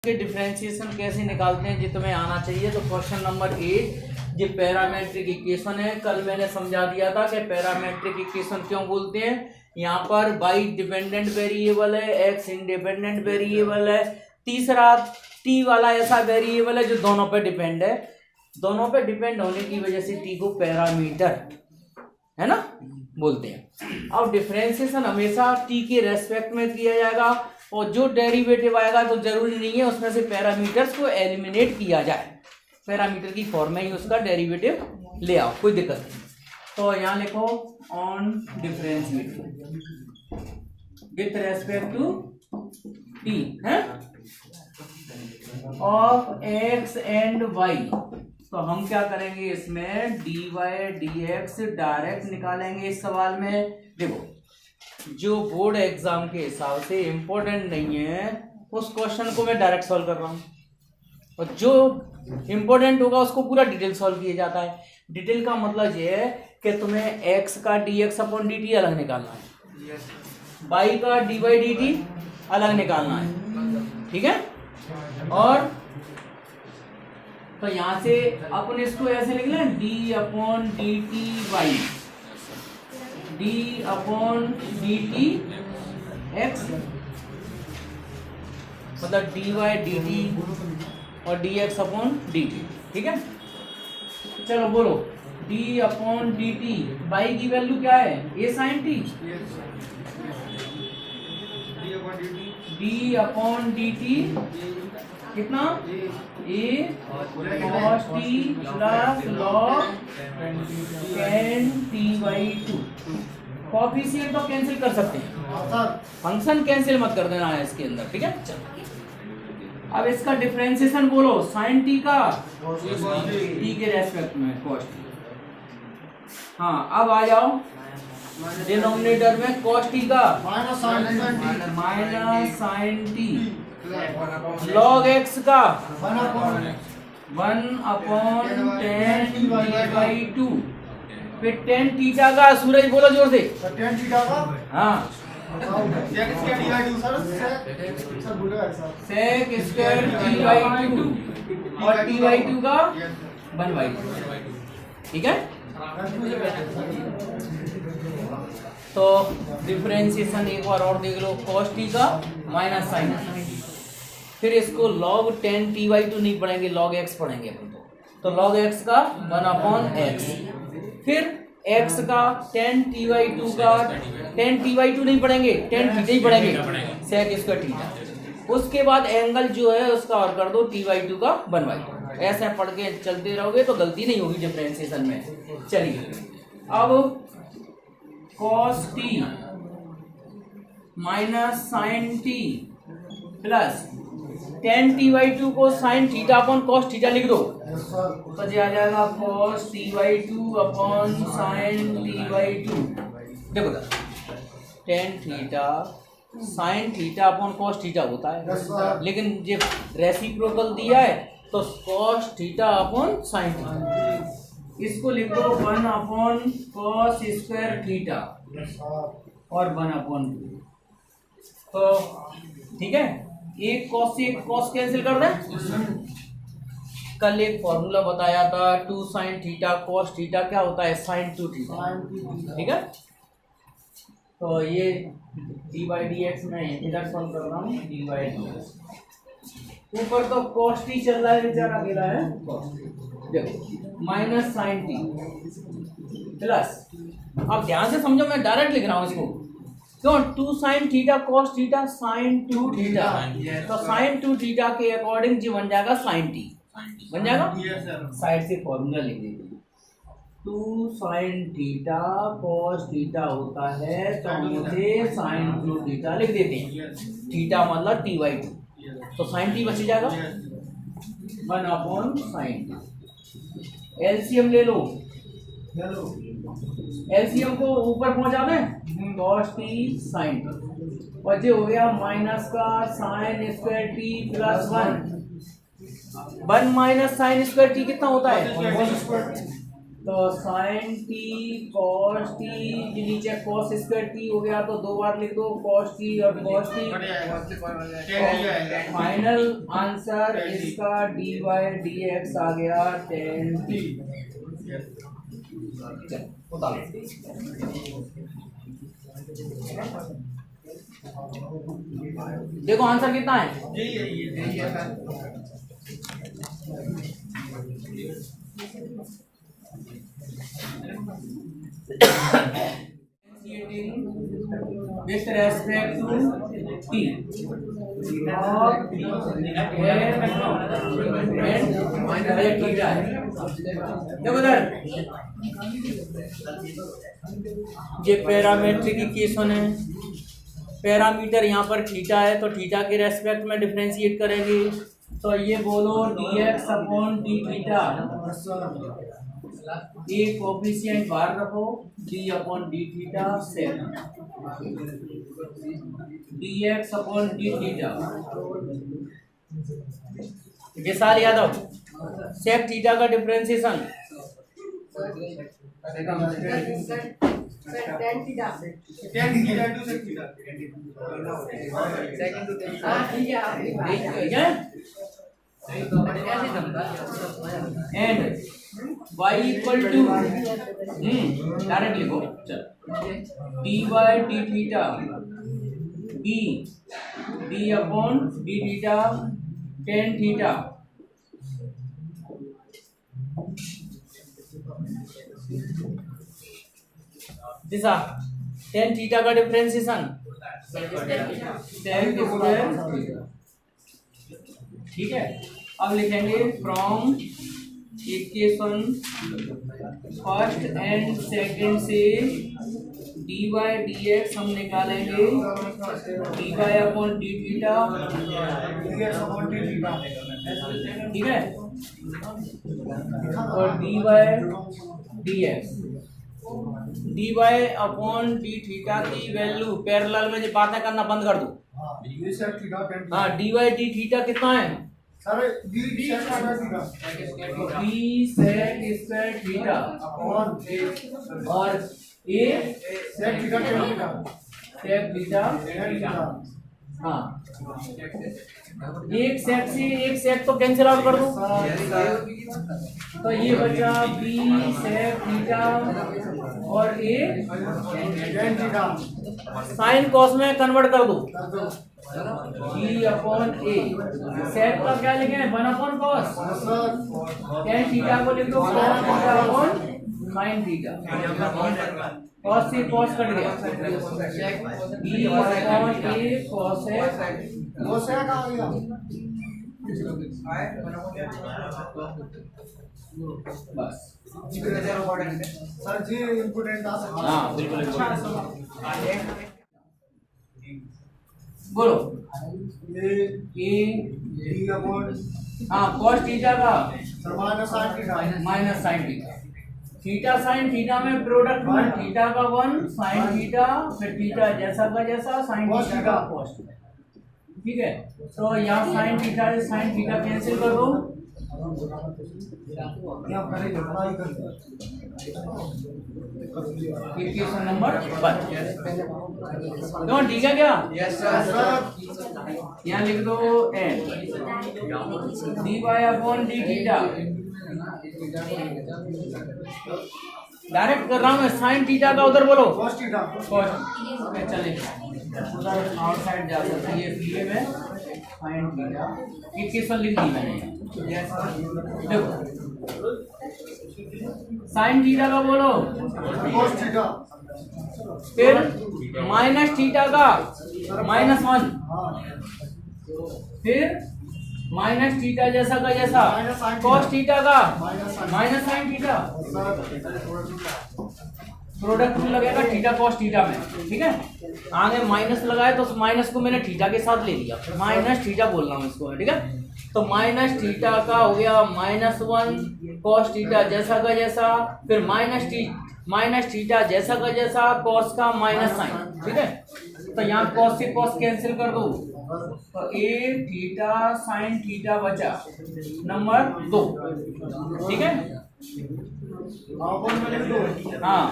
के डिफरेंशिएशन कैसे निकालते हैं ये तुम्हें आना चाहिए। तो क्वेश्चन नंबर 8 ये पैरामेट्रिक इक्वेशन है। कल मैंने समझा दिया था कि पैरामेट्रिक इक्वेशन क्यों बोलते हैं। यहाँ पर y डिपेंडेंट वेरिएबल है, x इंडिपेंडेंट वेरिएबल है, तीसरा t वाला ऐसा वेरिएबल है जो दोनों पे डिपेंड है। दोनों पे डिपेंड होने की वजह से t को पैरामीटर है ना बोलते हैं। अब डिफरेंशिएशन हमेशा t के रेस्पेक्ट में किया जाएगा और जो डेरिवेटिव आएगा तो जरूरी नहीं है उसमें से पैरामीटर्स को एलिमिनेट किया जाए, पैरामीटर की फॉर्म में ही उसका डेरिवेटिव ले आओ, कोई दिक्कत नहीं। तो यहाँ लिखो on differentiation with respect to t है ऑफ x एंड y। तो हम क्या करेंगे इसमें dy dx डायरेक्ट निकालेंगे इस सवाल में। देखो जो बोर्ड एग्जाम के हिसाब से इम्पोर्टेंट नहीं है उस क्वेश्चन को मैं डायरेक्ट सॉल्व कर रहा हूँ और जो इम्पोर्टेंट होगा उसको पूरा डिटेल सॉल्व किया जाता है। डिटेल का मतलब ये है कि तुम्हें x का dx अपॉन dt अलग निकालना है, y का dy dt अलग निकालना है, ठीक है। और तो यहां से अपन इसको ऐसे लिख लें d upon dt y, d upon dt x मतलब dy dt और dx अपॉन dt, ठीक है। चलो बोलो d अपॉन dt y की वैल्यू क्या है a sin t, d upon dt कितना a cos t plus log tan t/2। Coefficient तो कैंसिल कर सकते हैं, फंक्शन कैंसिल मत कर देना है इसके अंदर, ठीक है। चलो अब इसका डिफरेंशिएशन बोलो sin t का t के रेस्पेक्ट में cos t। हाँ अब आ जाओ डिनोमिनेटर में cos t का minus sin t, log x का 1 अपॉन tan t/2, फिर tan थीटा का सूरज बोलो जोर से tan थीटा का हाँ sec स्क्वायर t/2 और t/2 का 1/2, ठीक है। तो डिफरेंशिएशन एक बार और देख लो cos t का माइनस sin, फिर इसको log tan t/2 नहीं पढ़ेंगे log x पढ़ेंगे अपन तो log x का 1 अपॉन x, फिर x का tan t/2 का tan t/2 नहीं पढ़ेंगे tan थीटा ही पढ़ेंगे sec स्क्वायर थीटा। उसके बाद एंगल जो है उसका और कर दो t/2 का 1/2। ऐसे पढ़ के चलते रहोगे तो गलती नहीं होगी डिफरेंशिएशन में। चलिए अब cos t minus sin t plus tan t/2 को sin theta upon cos theta लिख दो तो ये आ जाएगा cos t/2 upon sin t/2। देखो tan theta sin theta upon cos theta होता है, लेकिन ये रेसिप्रोकल दिया है तो cos theta upon sin theta. इसको लिख दो 1 अपॉन cos स्क्वायर थीटा और 1 अपॉन 2। तो ठीक है, एक cos से एक cos कैंसिल कर दें। कल एक फॉर्मूला बताया था 2 sin थीटा cos थीटा क्या होता है sin 2 थीटा, ठीक है। तो ये d/dx में इधर सॉल्व कर रहा हूँ d/dx। ऊपर तो cos t चल रहा है बेचारा अकेला है, देखो माइनस sin t प्लस, अब ध्यान से समझो मैं डायरेक्ट लिख रहा हूँ इसको क्यों 2 sin theta cos theta sin 2 theta, तो sin 2 थीटा के अकॉर्डिंग जी बन जाएगा sin t बन जाएगा। साइड से फॉर्मूला लिख दीजिए 2 sin थीटा cos थीटा होता है तो मुझे sin 2 थीटा लिख देते हैं, थीटा मतलब t/2 तो sin t बच जाएगा 1 अपॉन sin t। एलसीएम ले लो, एलसीएम को ऊपर पहुंचा दें cos t sin t और जो हो गया माइनस का sin square t plus 1 minus sin square t कितना होता है तो साइन टी कॉस टी, नीचे कॉस स्क्वायर टी हो गया तो दो बार लिख दो कॉस टी और कॉस टी। फाइनल आंसर इसका dy dx आ गया 10t। देखो आंसर कितना है। With respect to t और थीटा है। देखो इधर ये पैरामीट्रिक इक्वेशन है। पैरामीटर यहाँ पर थीटा है तो थीटा के रेस्पेक्ट में डिफरेंशिएट करेंगे तो ये बोलो dx अपॉन डी थीटा, ये कोफिशिएंट बाहर रखो d अपॉन डी थीटा से dx upon D theta. Vishal Yadav sec theta का differentiation and y equal to direct लिखो चल dy d theta d upon D theta tan theta. Disha tan theta का differentiation tan square, ठीक है। अब लिखेंगे from equation first and second से dy dx हम निकालेंगे dy अपॉन डी थीटा, ठीक है, और dy अपॉन डी थीटा की वैल्यू पैरेलल में जो बातें करना बंद कर दो। हाँ dy डी थीटा कितना है sir d sec square theta और a sec थीटा। हाँ एक सेक से एक सेक तो कैंसिल आउट कर दो तो ये बचा b sec थीटा और a tan theta. Sine cos में कन्वर्ट कर दो b अपॉन a। सेक का क्या लिखे 1 अपॉन कॉस, tan थीटा को लिख दो cos theta upon sin theta. Cos से कॉस कट गया b upon a cos sec आ गया। बस सर जी इम्पोर्टेंट था। हाँ बिल्कुल बोलो ए d अपॉन हाँ cos थीटा का sir minus sine theta. Theta sine theta में प्रोडक्ट में थीटा का 1 साइन थीटा फिर थीटा जैसा का जैसा साइन थीटा का cos थीटा, ठीक है। तो यहाँ साइन थीटा से साइन थीटा कैंसिल कर दो, इक्वेशन नंबर 1 तो ठीक है क्या। यहाँ लिख दो एन dy upon D theta. Direct कर रहा हूँ मैं साइन थीटा का उधर बोलो cos थीटा। चलेगा उधर आउटसाइड जा सकते ये पीए में साइन थीटा इक्वेशन लिख दी मैंने। देखो साइन थीटा का बोलो cos थीटा फिर माइनस थीटा का -1 फिर माइनस थीटा जैसा का जैसा cos थीटा का minus sine theta. Product rule लगेगा थीटा cos थीटा में, ठीक है। आगे माइनस लगाए तो माइनस को मैंने थीटा के साथ ले लिया, माइनस थीटा बोल रहा हूँ इसको, ठीक है। तो माइनस थीटा का हो गया -1 cos थीटा जैसा का जैसा फिर माइनस माइनस थीटा जैसा का जैसा, कॉस का माइनस साइन, ठीक है। तो यहाँ कॉस से कॉस कैंसिल कर दो, तो ए थीटा साइन थीटा बचा नंबर 2, ठीक है। हाँ,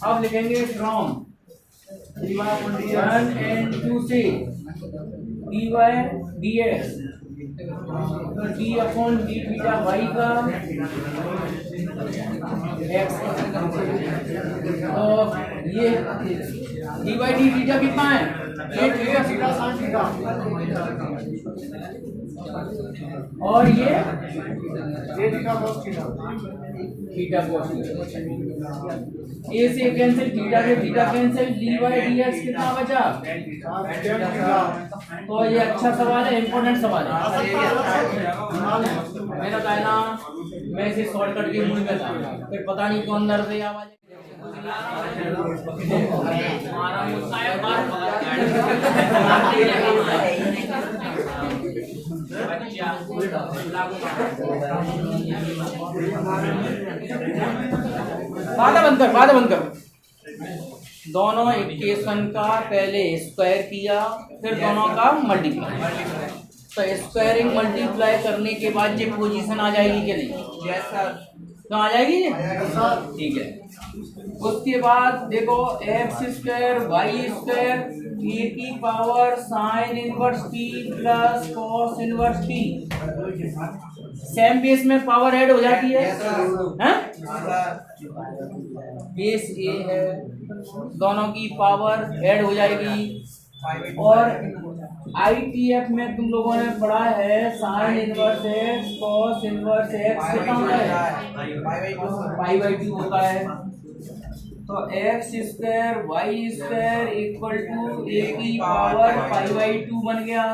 अब लिखेंगे फ्रॉम 1 and 2 से dy dx, तो d upon d theta y का x, तो ये dy d थीटा कितना है, ये थीटा साइन थीटा, और ये theta cos theta, theta cos a से कैंसिल, थीटा से थीटा कैंसिल, dy dx कितना बचा, तो ये अच्छा सवाल है, इम्पोर्टेंट सवाल है। मेरा कहना मैं इसे शॉर्टकट के मुंह में था, फिर पता नहीं कौन अंदर से आवाज बाधा बंद कर। दोनों इक्वेशन का पहले स्क्वायर किया, फिर दोनों का मल्टीप्लाई, तो स्क्वायरिंग मल्टीप्लाई करने के बाद ये पोजीशन आ जाएगी कि नहीं, तो आ जाएगी, ठीक है। उसके बाद देखो एक्स स्क्वायर वाई स्क्वायर ए की power sine inverse T plus cos inverse T, same base में पावर ऐड हो जाती है, बेस ए है, दोनों की पावर ऐड हो जाएगी। और ITF में तुम लोगों ने पढ़ा है sine inverse x cos inverse x कितना होता है, पाई/2 होता है। तो x square Y square equal to a की पावर पाई/2 बन गया,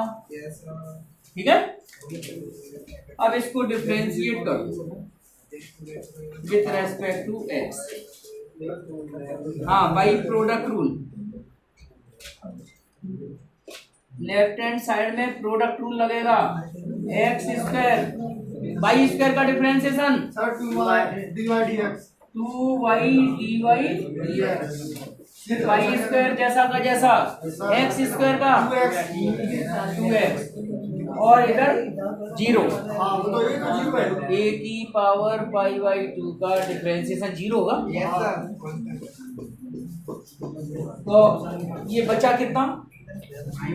ठीक है। अब इसको डिफरेंशिएट करो विथ रेस्पेक्ट टू एक्स, हाँ by product rule, left hand side में प्रोडक्ट रूल लगेगा, एक्स स्क्वायर वाई स्क्वायर का differentiation sir 2y dy dx, 2y dy Y square जैसा का जैसा, एक्स स्क्वायर का 2x और इधर 0, हाँ वो तो ये तो 0 है, ए की पावर पाई/2 का डिफरेंशिएशन 0 होगा। तो ये बचा कितना,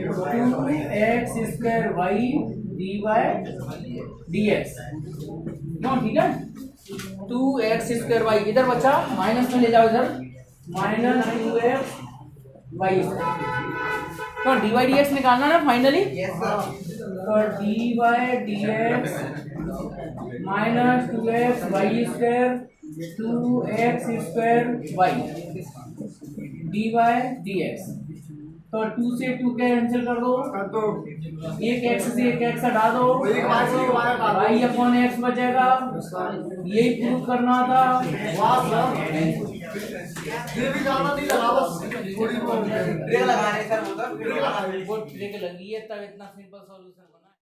2x square Y dy dx, क्यों, ठीक है। 2x स्क्वायर वाई इधर बचा, माइनस में ले जाओ इधर, माइनस 2x वाई, तो dy dx निकालना ना फाइनली, तो dy dx minus 2x Y square 2x square Y dy dx, तो 2 से 2 कैंसिल कर दो, तो एक x से एक x हटा दो, y अपॉन x बचेगा, यही प्रूव करना था। ये भी ज्यादा नहीं लगा, बस थोड़ी बहुत ब्रेक लगाने सर, वो ट्रिक लगी है तब इतना सिंपल सॉल्यूशन।